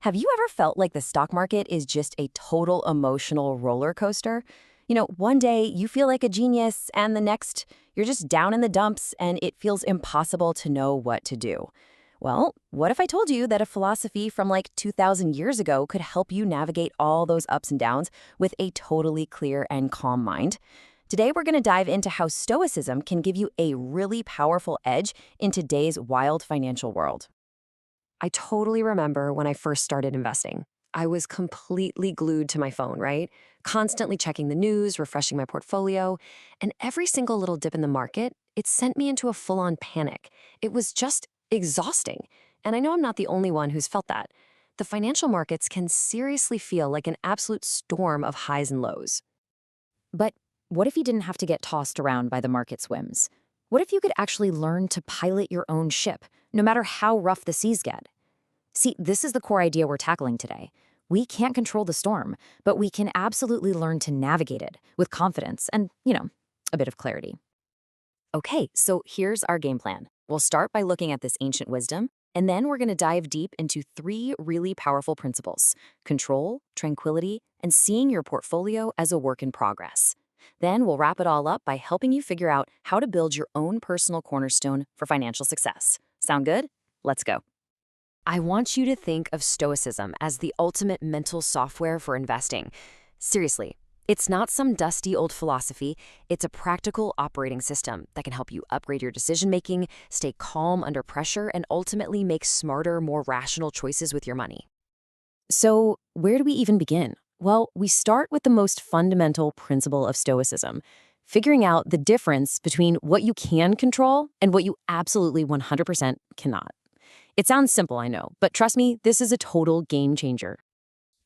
Have you ever felt like the stock market is just a total emotional roller coaster? One day you feel like a genius, and the next you're just down in the dumps and it feels impossible to know what to do. Well, what if I told you that a philosophy from like 2,000 years ago could help you navigate all those ups and downs with a totally clear and calm mind? Today, we're going to dive into how Stoicism can give you a really powerful edge in today's wild financial world. I totally remember when I first started investing. I was completely glued to my phone, right? Constantly checking the news, refreshing my portfolio, and every single little dip in the market, it sent me into a full-on panic. It was just exhausting. And I know I'm not the only one who's felt that. The financial markets can seriously feel like an absolute storm of highs and lows. But what if you didn't have to get tossed around by the market's whims? What if you could actually learn to pilot your own ship, no matter how rough the seas get? See, this is the core idea we're tackling today. We can't control the storm, but we can absolutely learn to navigate it with confidence and, a bit of clarity. Okay, so here's our game plan. We'll start by looking at this ancient wisdom, and then we're going to dive deep into three really powerful principles: control, tranquility, and seeing your portfolio as a work in progress. Then we'll wrap it all up by helping you figure out how to build your own personal cornerstone for financial success. Sound good? Let's go. I want you to think of Stoicism as the ultimate mental software for investing. Seriously, it's not some dusty old philosophy. It's a practical operating system that can help you upgrade your decision-making, stay calm under pressure, and ultimately make smarter, more rational choices with your money. So, where do we even begin? Well, we start with the most fundamental principle of Stoicism, figuring out the difference between what you can control and what you absolutely 100% cannot. It sounds simple, I know, but trust me, this is a total game changer.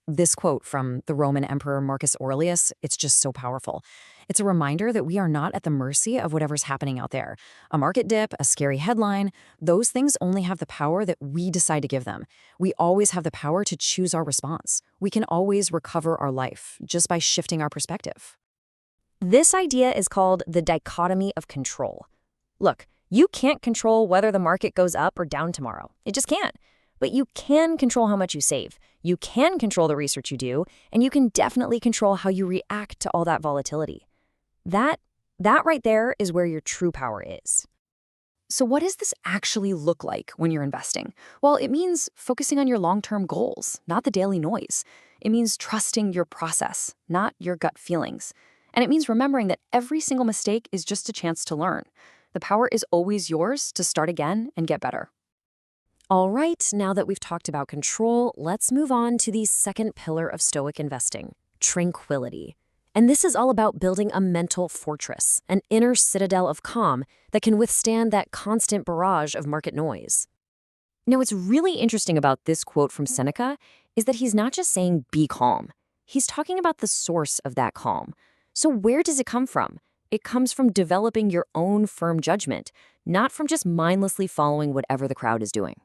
This quote from the Roman Emperor Marcus Aurelius, it's just so powerful. It's a reminder that we are not at the mercy of whatever's happening out there. A market dip, a scary headline, those things only have the power that we decide to give them. We always have the power to choose our response. We can always recover our life just by shifting our perspective. This idea is called the dichotomy of control. Look, you can't control whether the market goes up or down tomorrow. It just can't. But you can control how much you save. You can control the research you do, and you can definitely control how you react to all that volatility. That right there is where your true power is. So what does this actually look like when you're investing? Well, it means focusing on your long-term goals, not the daily noise. It means trusting your process, not your gut feelings. And it means remembering that every single mistake is just a chance to learn. The power is always yours to start again and get better. All right, now that we've talked about control, let's move on to the second pillar of Stoic investing, tranquility. And this is all about building a mental fortress, an inner citadel of calm that can withstand that constant barrage of market noise. Now, what's really interesting about this quote from Seneca is that he's not just saying be calm. He's talking about the source of that calm. So where does it come from? It comes from developing your own firm judgment, not from just mindlessly following whatever the crowd is doing.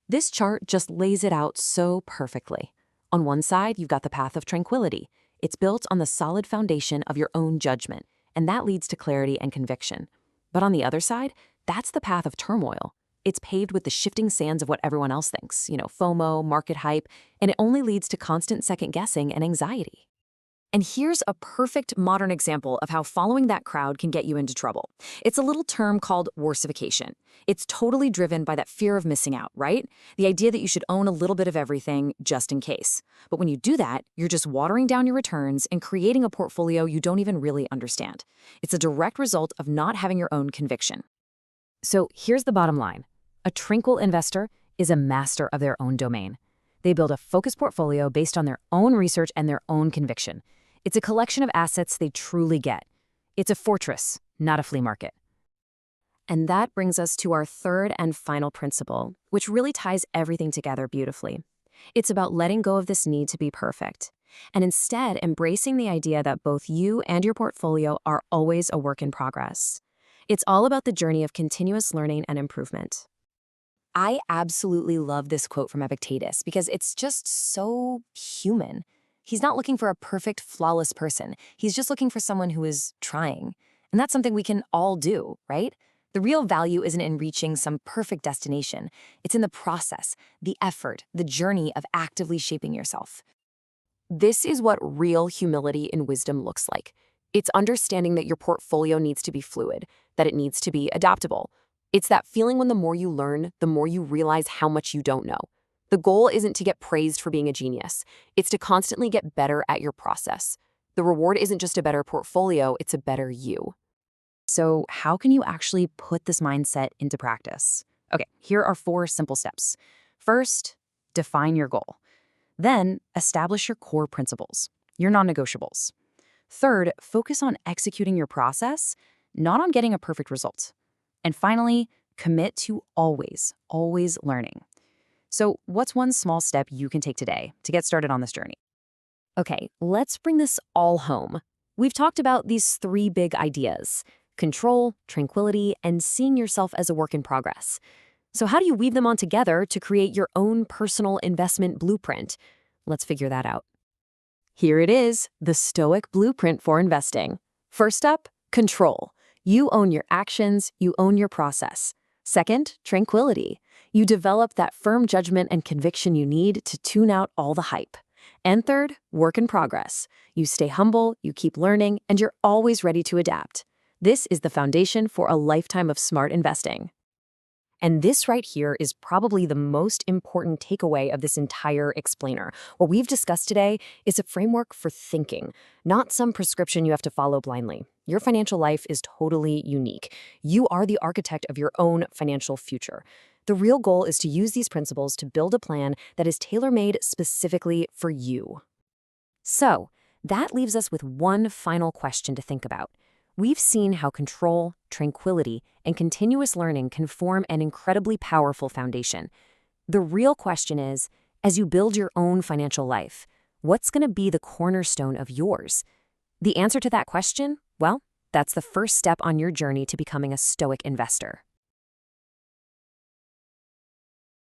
This chart just lays it out so perfectly. On one side, you've got the path of tranquility. It's built on the solid foundation of your own judgment, and that leads to clarity and conviction. But on the other side, that's the path of turmoil. It's paved with the shifting sands of what everyone else thinks, FOMO, market hype, and it only leads to constant second-guessing and anxiety. And here's a perfect modern example of how following that crowd can get you into trouble. It's a little term called worsification. It's totally driven by that fear of missing out, right? The idea that you should own a little bit of everything just in case. But when you do that, you're just watering down your returns and creating a portfolio you don't even really understand. It's a direct result of not having your own conviction. So here's the bottom line. A tranquil investor is a master of their own domain. They build a focused portfolio based on their own research and their own conviction. It's a collection of assets they truly get. It's a fortress, not a flea market. And that brings us to our third and final principle, which really ties everything together beautifully. It's about letting go of this need to be perfect, and instead embracing the idea that both you and your portfolio are always a work in progress. It's all about the journey of continuous learning and improvement. I absolutely love this quote from Epictetus because it's just so human. He's not looking for a perfect, flawless person. He's just looking for someone who is trying. And that's something we can all do, right? The real value isn't in reaching some perfect destination. It's in the process, the effort, the journey of actively shaping yourself. This is what real humility and wisdom looks like. It's understanding that your portfolio needs to be fluid, that it needs to be adaptable. It's that feeling when the more you learn, the more you realize how much you don't know. The goal isn't to get praised for being a genius. It's to constantly get better at your process. The reward isn't just a better portfolio, it's a better you. So, how can you actually put this mindset into practice? Okay, here are 4 simple steps. First, define your goal. Then, establish your core principles, your non-negotiables. Third, focus on executing your process, not on getting a perfect result. And finally, commit to always learning. So, what's one small step you can take today to get started on this journey? Okay, let's bring this all home. We've talked about these 3 big ideas: control, tranquility, and seeing yourself as a work in progress. So how do you weave them on together to create your own personal investment blueprint? Let's figure that out. Here it is, the Stoic blueprint for investing. First up, control. You own your actions, you own your process. Second, tranquility. You develop that firm judgment and conviction you need to tune out all the hype. And third, work in progress. You stay humble, you keep learning, and you're always ready to adapt. This is the foundation for a lifetime of smart investing. And this right here is probably the most important takeaway of this entire explainer. What we've discussed today is a framework for thinking, not some prescription you have to follow blindly. Your financial life is totally unique. You are the architect of your own financial future. The real goal is to use these principles to build a plan that is tailor-made specifically for you. So, that leaves us with one final question to think about. We've seen how control, tranquility, and continuous learning can form an incredibly powerful foundation. The real question is, as you build your own financial life, what's going to be the cornerstone of yours? The answer to that question? Well, that's the first step on your journey to becoming a Stoic investor.